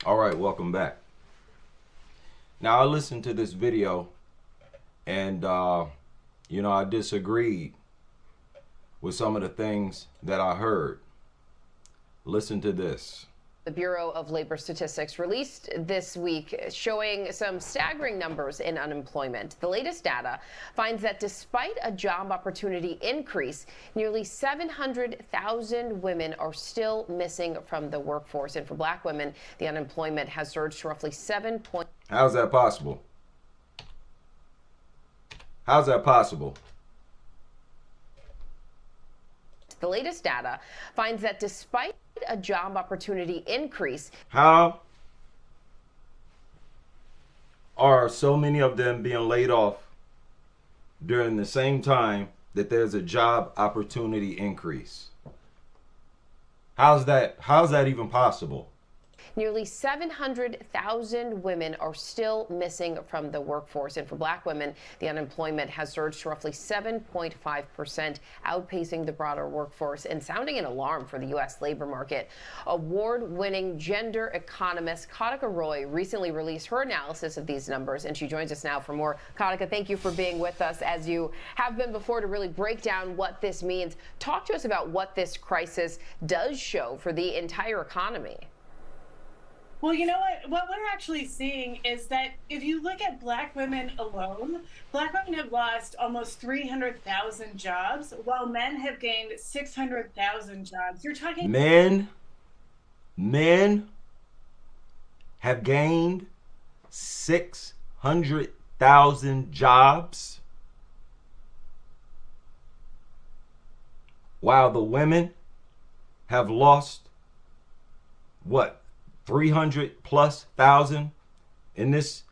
All right, welcome back. Now I listened to this video and I disagreed with some of the things that I heard. Listen to this. The Bureau of Labor Statistics released this week showing some staggering numbers in unemployment. The latest data finds that despite a job opportunity increase, nearly 700,000 women are still missing from the workforce. And for Black women, the unemployment has surged to roughly 7. How's that possible? How's that possible? The latest data finds that despite a job opportunity increase, how are so many of them being laid off during the same time that there's a job opportunity increase? How's that even possible? nearly 700,000 women are still missing from the workforce. And for Black women, the unemployment has surged to roughly 7.5%, outpacing the broader workforce and sounding an alarm for the U.S. labor market. Award-winning gender economist Katika Roy recently released her analysis of these numbers, and she joins us now for more. Katika, thank you for being with us, as you have been before, to really break down what this means. Talk to us about what this crisis does show for the entire economy. Well, you know what we're actually seeing is that if you look at Black women alone, Black women have lost almost 300,000 jobs, while men have gained 600,000 jobs. You're talking men have gained 600,000 jobs, while the women have lost what? 300 plus thousand. In this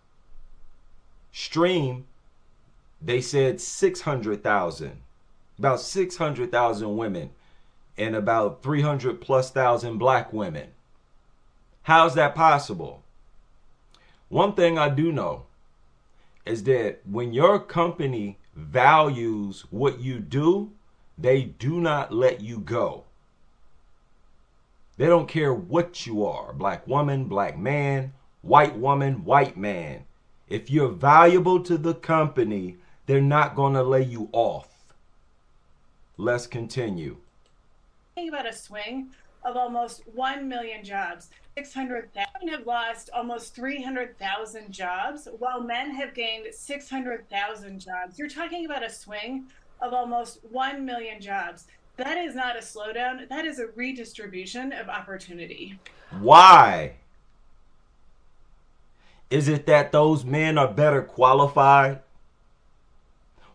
stream, they said 600,000, about 600,000 women and about 300 plus thousand Black women. How's that possible? One thing I do know is that when your company values what you do, they do not let you go. They don't care what you are, Black woman, Black man, white woman, white man. If you're valuable to the company, they're not going to lay you off. Let's continue. Think about a swing of almost 1 million jobs. 600,000 have lost almost 300,000 jobs, while men have gained 600,000 jobs. You're talking about a swing of almost 1 million jobs. That is not a slowdown. That is a redistribution of opportunity. Why? Is it that those men are better qualified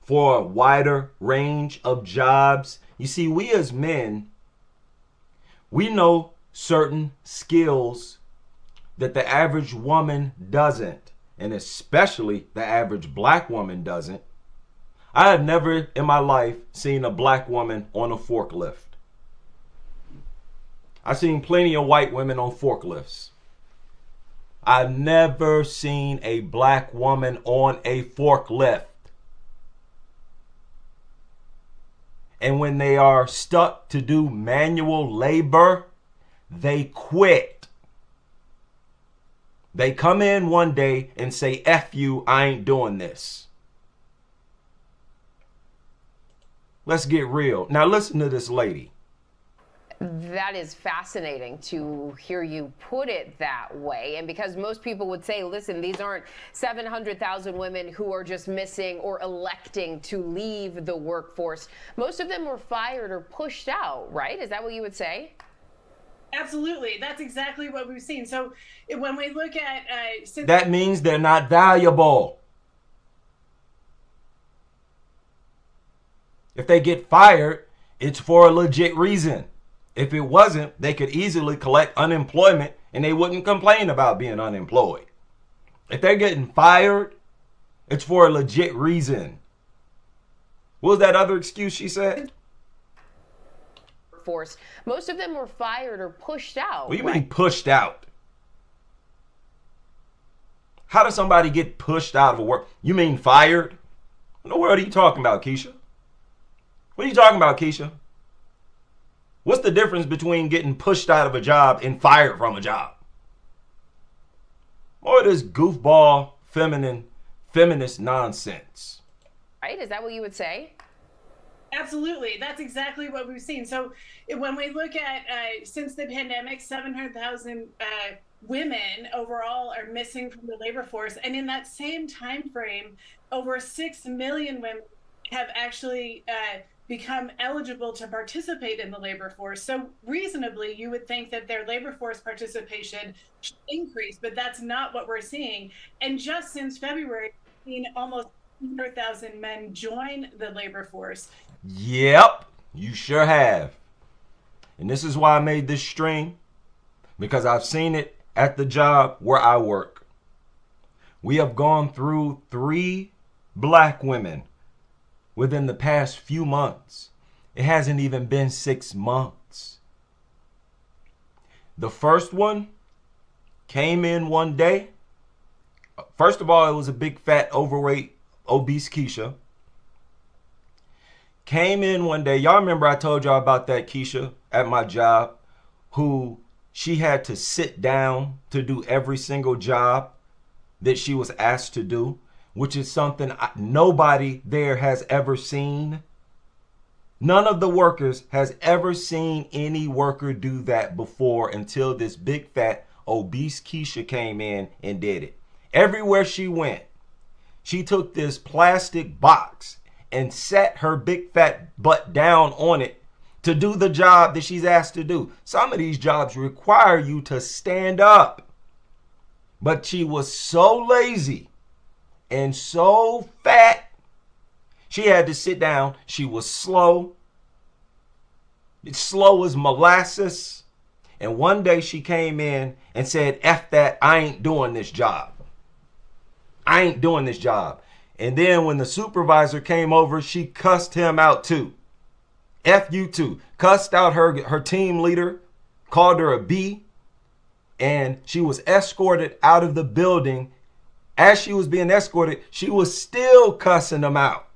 for a wider range of jobs? You see, we as men, we know certain skills that the average woman doesn't, and especially the average Black woman doesn't. I have never in my life seen a Black woman on a forklift. I've seen plenty of white women on forklifts. I've never seen a Black woman on a forklift. And when they are stuck to do manual labor, they quit. They come in one day and say, F you, I ain't doing this. Let's get real. Now listen to this lady. That is fascinating to hear you put it that way. And because most people would say, listen, these aren't 700,000 women who are just missing or electing to leave the workforce. Most of them were fired or pushed out, right? Is that what you would say? Absolutely. That's exactly what we've seen. So when we look at... that means they're not valuable. If they get fired, it's for a legit reason. If it wasn't, they could easily collect unemployment and they wouldn't complain about being unemployed. If they're getting fired, it's for a legit reason. What was that other excuse she said? Force. Most of them were fired or pushed out. What do you mean pushed out? How does somebody get pushed out of a work? You mean fired? What in the world are you talking about, Keisha? What are you talking about, Keisha? What's the difference between getting pushed out of a job and fired from a job? More of this goofball, feminist nonsense. Right? Is that what you would say? Absolutely. That's exactly what we've seen. So when we look at since the pandemic, 700,000 women overall are missing from the labor force. And in that same time frame, over 6 million women have actually become eligible to participate in the labor force. So reasonably, you would think that their labor force participation should increase, but that's not what we're seeing. And just since February, we've seen almost 100,000 men join the labor force. Yep, you sure have. And this is why I made this stream, because I've seen it at the job where I work. We have gone through 3 black women within the past few months. It hasn't even been 6 months. The first one came in one day. First of all, it was a big, fat, overweight, obese Keisha. Came in one day. Y'all remember I told y'all about that Keisha at my job, who she had to sit down to do every single job that she was asked to do, which is something nobody there has ever seen. None of the workers has ever seen any worker do that before until this big, fat, obese Keisha came in and did it. Everywhere she went, she took this plastic box and sat her big fat butt down on it to do the job that she's asked to do. Some of these jobs require you to stand up. But she was so lazy and so fat, she had to sit down. She was slow. It's slow as molasses. And one day she came in and said, F that, I ain't doing this job. I ain't doing this job. And then when the supervisor came over, she cussed him out too. F you too. Cussed out her team leader, called her a B, and she was escorted out of the building. As she was being escorted, she was still cussing them out.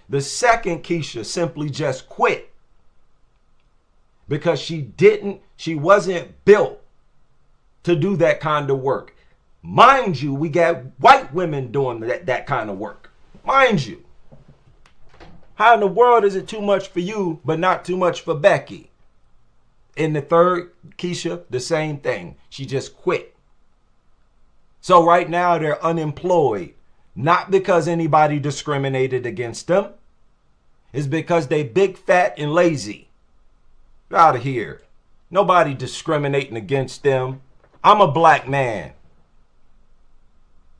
The second Keisha simply just quit because she wasn't built to do that kind of work. Mind you, we got white women doing that kind of work. Mind you. How in the world is it too much for you, but not too much for Becky? In the third Keisha, the same thing. She just quit. So right now they're unemployed. Not because anybody discriminated against them. It's because they big, fat, and lazy. Get out of here. Nobody discriminating against them. I'm a black man.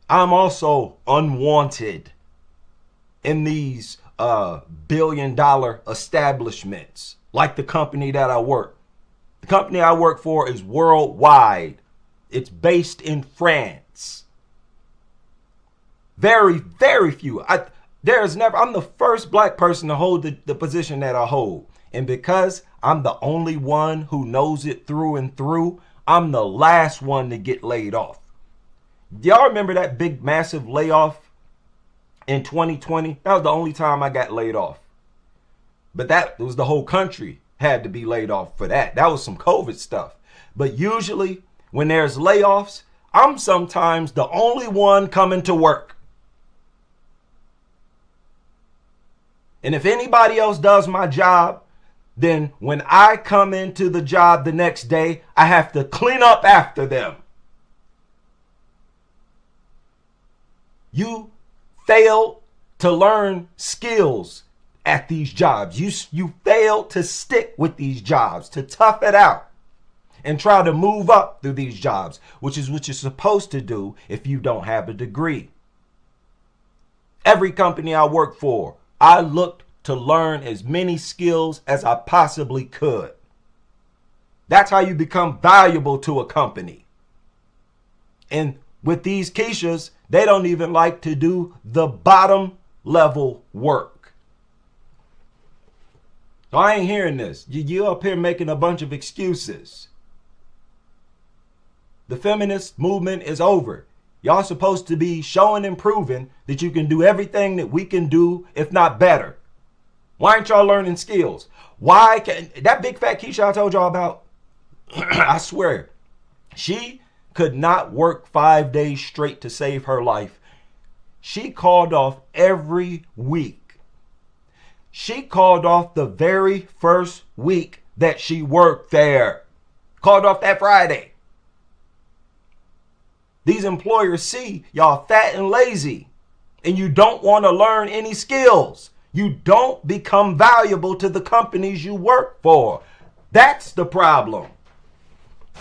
I'm also unwanted in these billion-dollar establishments, like the company that I work. The company I work for is worldwide. It's based in France. Very, very few. I'm the first black person to hold the position that I hold. And because I'm the only one who knows it through and through, I'm the last one to get laid off. Y'all remember that big, massive layoff in 2020? That was the only time I got laid off. But that was the whole country had to be laid off for that. That was some COVID stuff. But usually when there's layoffs, I'm sometimes the only one coming to work. And if anybody else does my job, then when I come into the job the next day, I have to clean up after them. You fail to learn skills at these jobs. You fail to stick with these jobs, to tough it out and try to move up through these jobs, which is what you're supposed to do if you don't have a degree. Every company I work for, I looked to learn as many skills as I possibly could. That's how you become valuable to a company. And with these Keishas, they don't even like to do the bottom level work. So I ain't hearing this. You up here making a bunch of excuses. The feminist movement is over. Y'all supposed to be showing and proving that you can do everything that we can do, if not better. Why ain't y'all learning skills? Why can that big fat Keisha I told y'all about? I swear, She could not work 5 days straight to save her life. She called off every week. She called off the very first week that she worked there. Called off that Friday. These employers see y'all fat and lazy, and you don't want to learn any skills. You don't become valuable to the companies you work for. That's the problem.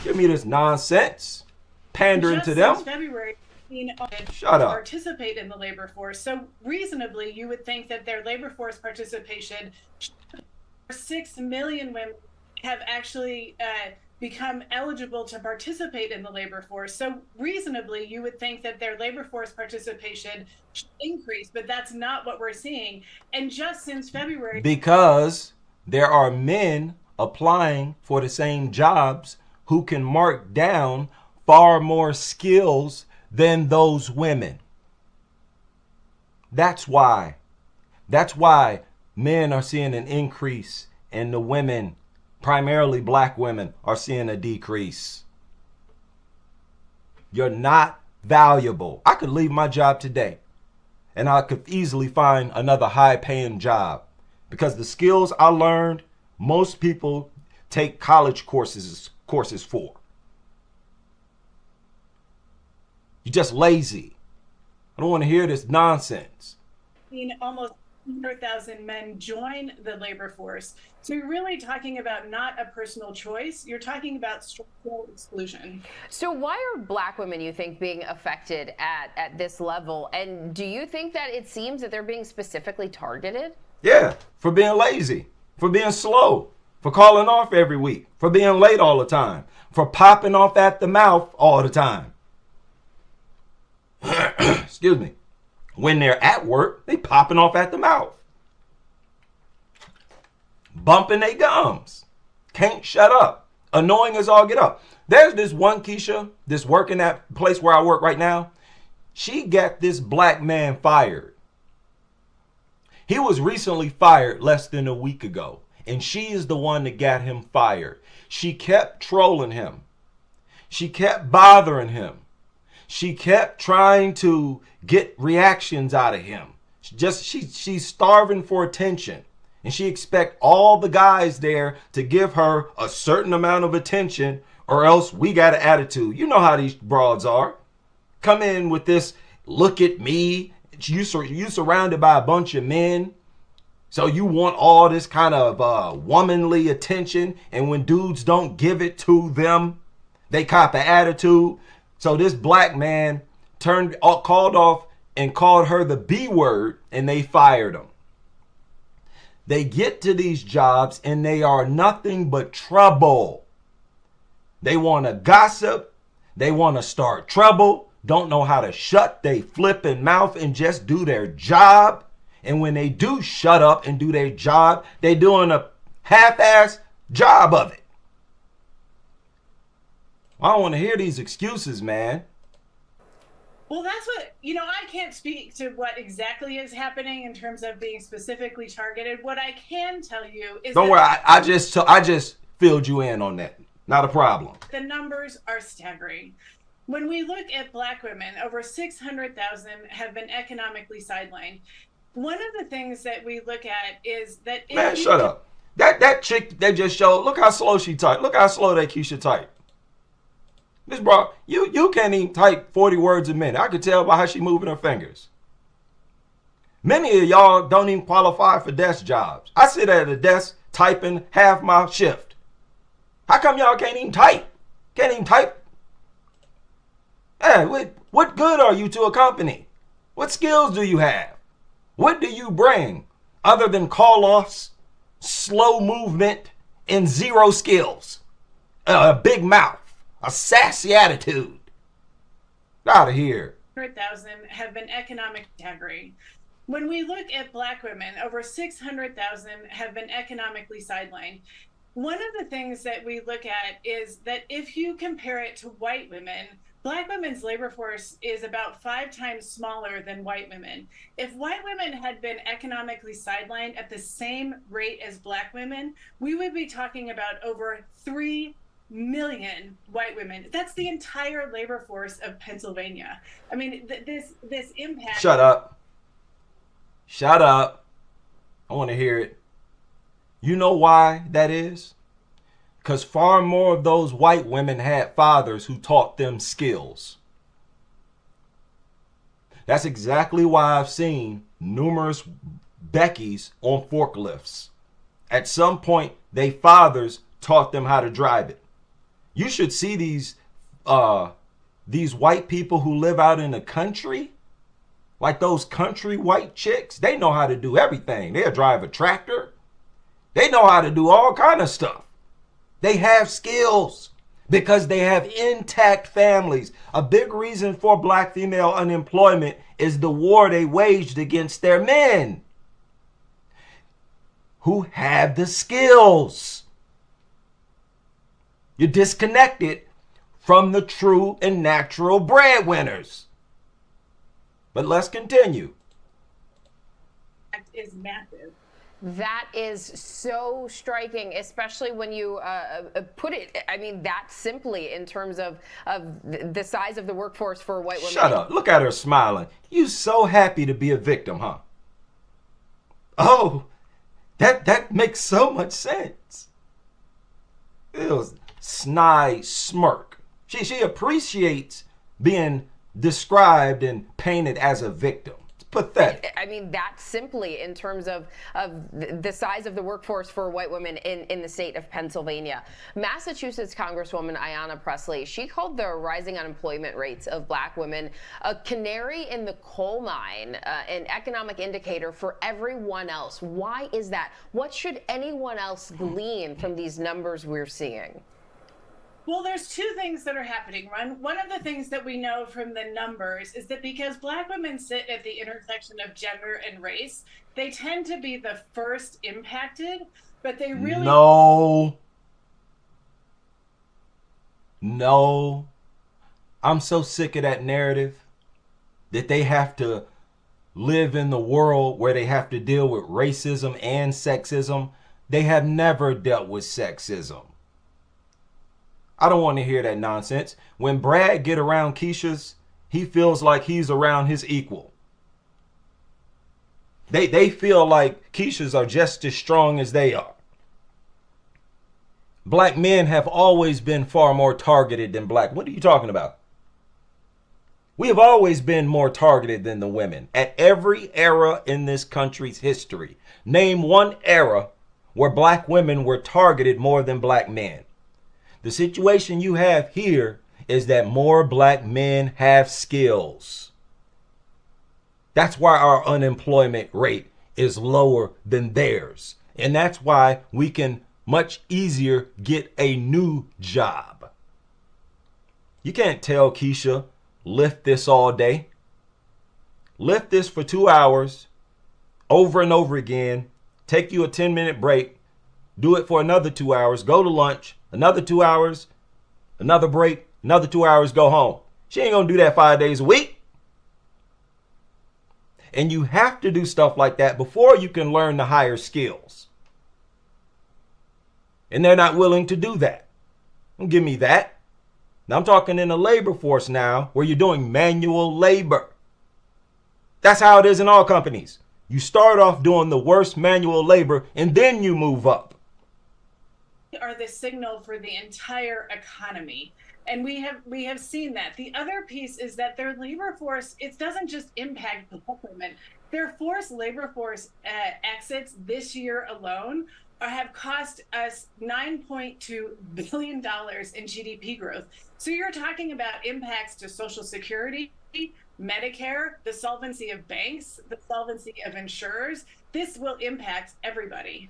Give me this nonsense. Pandering to them. Since February, Shut up. participate in the labor force. So reasonably, you would think that their labor force participation, 6 million women have actually become eligible to participate in the labor force. So reasonably, you would think that their labor force participation should increase, but that's not what we're seeing. And just since February, because there are men applying for the same jobs who can mark down far more skills than those women. That's why men are seeing an increase and the women, primarily black women, are seeing a decrease. You're not valuable. I could leave my job today and I could easily find another high paying job because the skills I learned, most people take college courses for. You're just lazy. I don't want to hear this nonsense. Almost 100,000 men join the labor force. So you're really talking about not a personal choice. You're talking about structural exclusion. So why are black women, you think, being affected at this level? And do you think that it seems that they're being specifically targeted? Yeah, for being lazy, for being slow, for calling off every week, for being late all the time, for popping off at the mouth all the time. Excuse me. When they're at work, they popping off at the mouth. Bumping their gums. Can't shut up. Annoying as all get up. There's this one Keisha, this working at place where I work right now. She got this black man fired. He was recently fired less than a week ago. And she is the one that got him fired. She kept trolling him. She kept bothering him. She kept trying to get reactions out of him. She's starving for attention. And she expects all the guys there to give her a certain amount of attention or else we got an attitude. You know how these broads are. Come in with this, look at me. You surrounded by a bunch of men. So you want all this kind of womanly attention. And when dudes don't give it to them, they cop an attitude. So this black man called off and called her the B word, and they fired him. They get to these jobs and they are nothing but trouble. They want to gossip. They want to start trouble. Don't know how to shut they flipping mouth and just do their job. And when they do shut up and do their job, they're doing a half-ass job of it. I don't want to hear these excuses, man. Well, that's what, I can't speak to what exactly is happening in terms of being specifically targeted. What I can tell you is don't worry, I just filled you in on that. Not a problem. The numbers are staggering. When we look at black women, over 600,000 have been economically sidelined. One of the things that we look at is that... Man, shut up. That chick that just showed, look how slow she typed. Look how slow that Keisha typed. Miss Bro, you can't even type 40 words a minute. I could tell by how she moving her fingers. Many of y'all don't even qualify for desk jobs. I sit at a desk typing half my shift. How come y'all can't even type? Can't even type? Hey, what good are you to a company? What skills do you have? What do you bring other than call-offs, slow movement, and zero skills? A big mouth. A sassy attitude. Out of here. 100,000 have been economic staggering. When we look at black women, over 600,000 have been economically sidelined. One of the things that we look at is that if you compare it to white women, black women's labor force is about 5 times smaller than white women. If white women had been economically sidelined at the same rate as black women, we would be talking about over 3 million white women. That's the entire labor force of Pennsylvania. I mean, this impact. Shut up. Shut up. I want to hear it. You know why that is? Because far more of those white women had fathers who taught them skills. That's exactly why I've seen numerous Beckys on forklifts. At some point, they fathers taught them how to drive it. You should see these white people who live out in the country, like those country white chicks. They know how to do everything. They'll drive a tractor. They know how to do all kind of stuff. They have skills because they have intact families. A big reason for black female unemployment is the war they waged against their men who have the skills. You're disconnected from the true and natural breadwinners. But let's continue. Is massive. That is so striking, especially when you put it, I mean, that simply in terms of the size of the workforce for white women. Shut up. Look at her smiling. You so happy to be a victim, huh? Oh, that makes so much sense. It was snide smirk. She appreciates being described and painted as a victim. It's pathetic. I mean, that simply in terms of the size of the workforce for white women in the state of Pennsylvania. Massachusetts Congresswoman Ayanna Pressley, she called the rising unemployment rates of black women a canary in the coal mine, an economic indicator for everyone else. Why is that? What should anyone else glean from these numbers we're seeing? Well, there's two things that are happening, Ron. One of the things that we know from the numbers is that because black women sit at the intersection of gender and race, they tend to be the first impacted, but they really... No. I'm so sick of that narrative that they have to live in the world where they have to deal with racism and sexism. They have never dealt with sexism. I don't want to hear that nonsense. When Brad get around Keisha's, he feels like he's around his equal. They feel like Keisha's are just as strong as they are. Black men have always been far more targeted than black. What are you talking about? We have always been more targeted than the women at every era in this country's history. Name one era where black women were targeted more than black men. The situation you have here is that more black men have skills. That's why our unemployment rate is lower than theirs. And that's why we can much easier get a new job. You can't tell Keisha, lift this all day. Lift this for 2 hours over and over again. Take you a 10-minute break. Do it for another 2 hours. Go to lunch. Another 2 hours, another break, another 2 hours, go home. She ain't gonna do that 5 days a week. And you have to do stuff like that before you can learn the higher skills. And they're not willing to do that. Don't give me that. Now I'm talking in the labor force now, where you're doing manual labor. That's how it is in all companies. You start off doing the worst manual labor and then you move up. Are the signal for the entire economy, and we have seen that. The other piece is that their labor force, it doesn't just impact black women. Their forced labor force exits this year alone have cost us $9.2 billion in GDP growth. So you're talking about impacts to Social Security, Medicare, the solvency of banks, the solvency of insurers. This will impact everybody.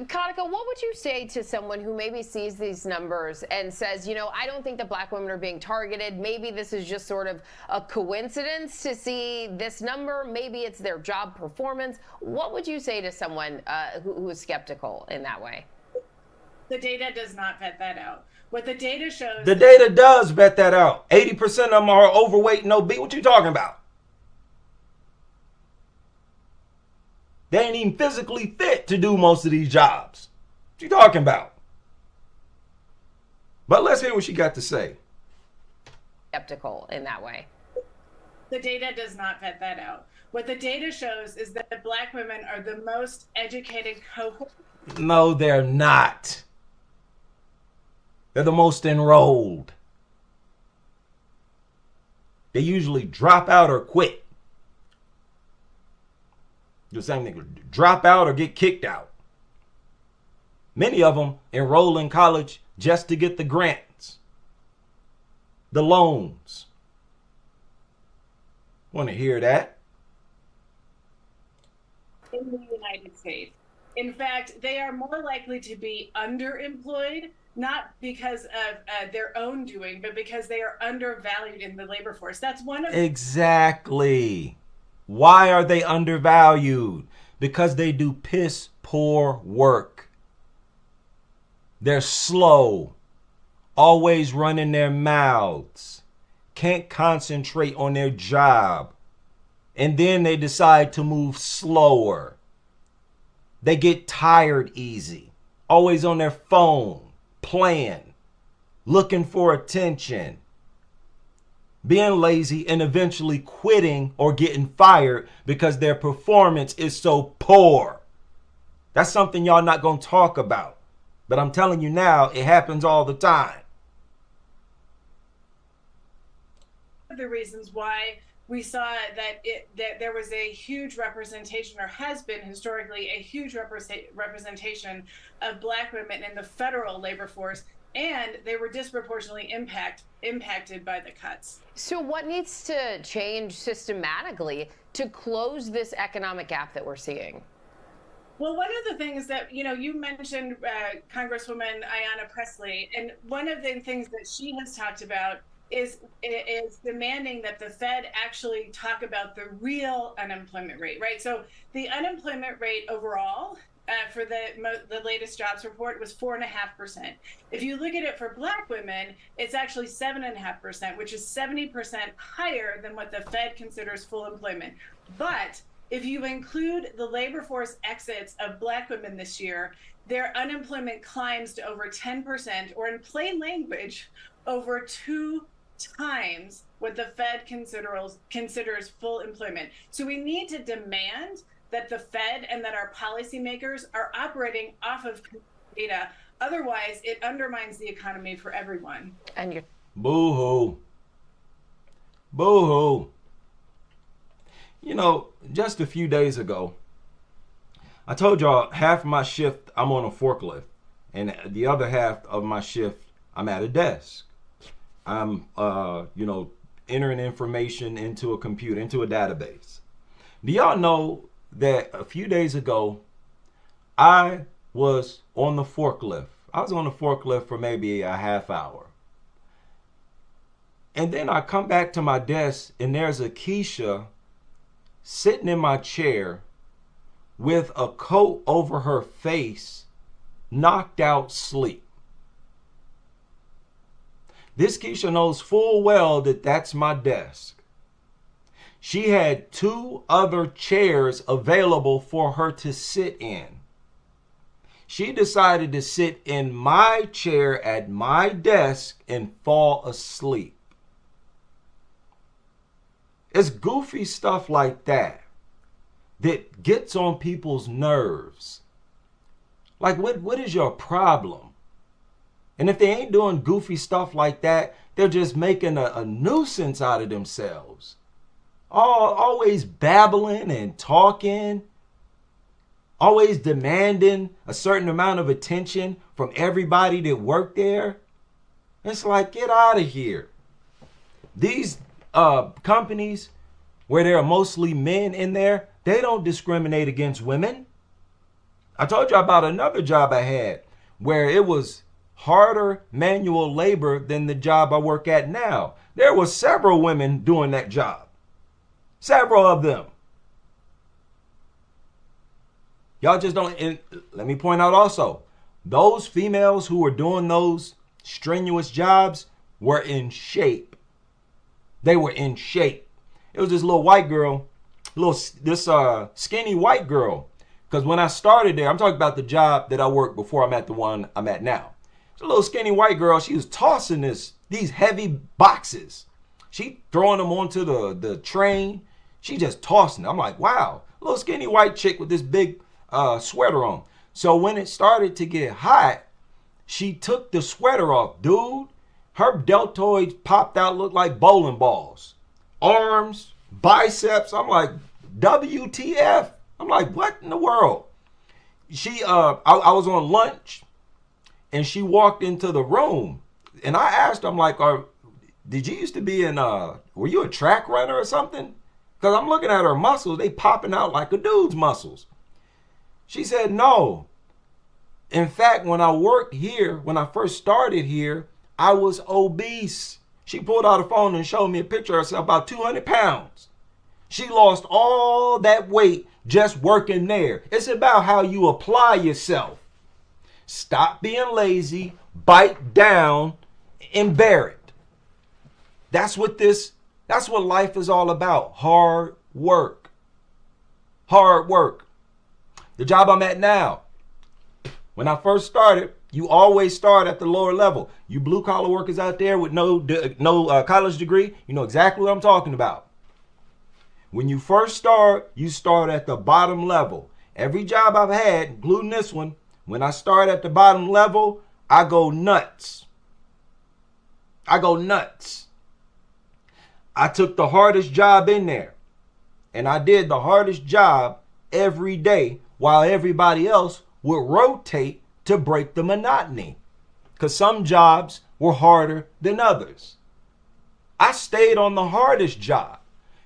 Kanika, what would you say to someone who maybe sees these numbers and says, you know, I don't think that black women are being targeted. Maybe this is just sort of a coincidence to see this number. Maybe it's their job performance. What would you say to someone who is skeptical in that way? The data does not vet that out. What the data shows... The data does vet that out. 80% of them are overweight and obese. What you talking about? They ain't even physically fit to do most of these jobs. What you talking about? But let's hear what she got to say. Skeptical in that way. The data does not vet that out. What the data shows is that Black women are the most educated cohort. No, they're not. They're the most enrolled. They usually drop out or quit. The same thing, drop out or get kicked out. Many of them enroll in college just to get the grants, the loans. Want to hear that? In the United States. In fact, they are more likely to be underemployed, not because of their own doing, but because they are undervalued in the labor force. That's one of Exactly. Why are they undervalued? Because they do piss poor work. They're slow, always running their mouths, can't concentrate on their job, and then they decide to move slower. They get tired easy, always on their phone, playing, looking for attention, being lazy, and eventually quitting or getting fired because their performance is so poor. That's something y'all not going to talk about. But I'm telling you now, it happens all the time. the reasons why we saw that there was a huge representation, or has been historically a huge representation of Black women in the federal labor force, and they were disproportionately impacted by the cuts. So what needs to change systematically to close this economic gap that we're seeing? Well, one of the things that, you mentioned Congresswoman Ayanna Pressley, and one of the things that she has talked about is demanding that the Fed actually talk about the real unemployment rate, right? So the unemployment rate overall for the latest jobs report was 4.5%. If you look at it for Black women, it's actually 7.5%, which is 70% higher than what the Fed considers full employment. But if you include the labor force exits of Black women this year, their unemployment climbs to over 10%, or in plain language, over 2 times what the Fed considers full employment. So we need to demand that the Fed and that our policymakers are operating off of data. Otherwise, it undermines the economy for everyone. And you're boo-hoo. Boo-hoo. Just a few days ago, I told y'all half of my shift I'm on a forklift, and the other half of my shift I'm at a desk. I'm entering information into a computer, into a database. Do y'all know that a few days ago I was on the forklift? I was on the forklift for maybe a half hour. And then I come back to my desk and there's a Keisha sitting in my chair with a coat over her face, knocked out sleep. This Keisha knows full well that that's my desk. She had 2 other chairs available for her to sit in. She decided to sit in my chair at my desk and fall asleep. It's goofy stuff like that that gets on people's nerves. Like, what is your problem? And if they ain't doing goofy stuff like that, they're just making a nuisance out of themselves. Always babbling and talking, always demanding a certain amount of attention from everybody that worked there. It's like, get out of here. These companies where there are mostly men in there, they don't discriminate against women. I told you about another job I had where it was harder manual labor than the job I work at now. There were several women doing that job. Several of them. Y'all just don't. And let me point out also, those females who were doing those strenuous jobs were in shape. They were in shape. It was this little white girl, this skinny white girl. Because when I started there, I'm talking about the job that I worked before I'm at the one I'm at now. a little skinny white girl. She was tossing these heavy boxes. She throwing them onto the train. She just tossing them. I'm like, wow, a little skinny white chick with this big sweater on. So when it started to get hot, she took the sweater off. Dude, her deltoids popped out, looked like bowling balls. Arms, biceps. I'm like, WTF? I'm like, what in the world? I was on lunch and she walked into the room and I asked her, I'm like, did you used to be were you a track runner or something? Because I'm looking at her muscles, they popping out like a dude's muscles. She said, no. In fact, when I first started here, I was obese. She pulled out her phone and showed me a picture of herself, about 200 pounds. She lost all that weight just working there. It's about how you apply yourself. Stop being lazy, bite down, and bear it. That's what life is all about. Hard work. Hard work. The job I'm at now, when I first started, you always start at the lower level. You blue collar workers out there with no college degree, you know exactly what I'm talking about. When you first start, you start at the bottom level. Every job I've had, including this one, when I start at the bottom level, I go nuts. I go nuts. I took the hardest job in there, and I did the hardest job every day while everybody else would rotate to break the monotony, because some jobs were harder than others. I stayed on the hardest job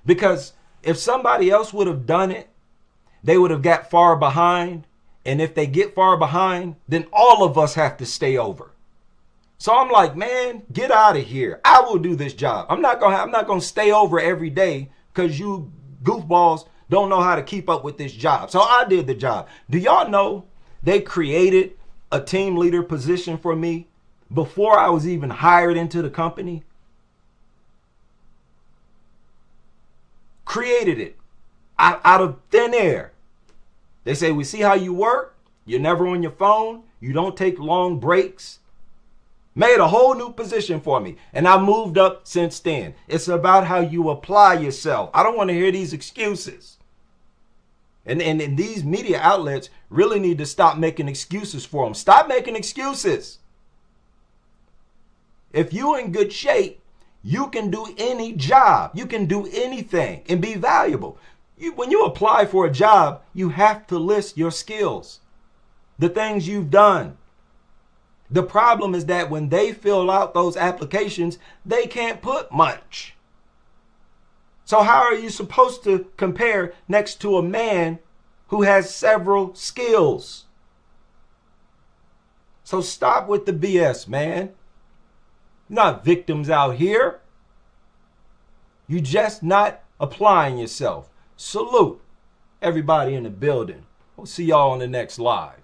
because if somebody else would have done it, they would have got far behind. And if they get far behind, then all of us have to stay over. So I'm like, man, get out of here. I will do this job. I'm not gonna stay over every day because you goofballs don't know how to keep up with this job. So I did the job. Do y'all know they created a team leader position for me before I was even hired into the company? Created it out of thin air. They say, we see how you work. You're never on your phone. You don't take long breaks. Made a whole new position for me. And I moved up since then. It's about how you apply yourself. I don't want to hear these excuses. And these media outlets really need to stop making excuses for them. Stop making excuses. If you're in good shape, you can do any job. You can do anything and be valuable. When you apply for a job, you have to list your skills, the things you've done. The problem is that when they fill out those applications, they can't put much. So how are you supposed to compare next to a man who has several skills? So stop with the BS, man. You're not victims out here. You're just not applying yourself. Salute everybody in the building. We'll see y'all on the next live.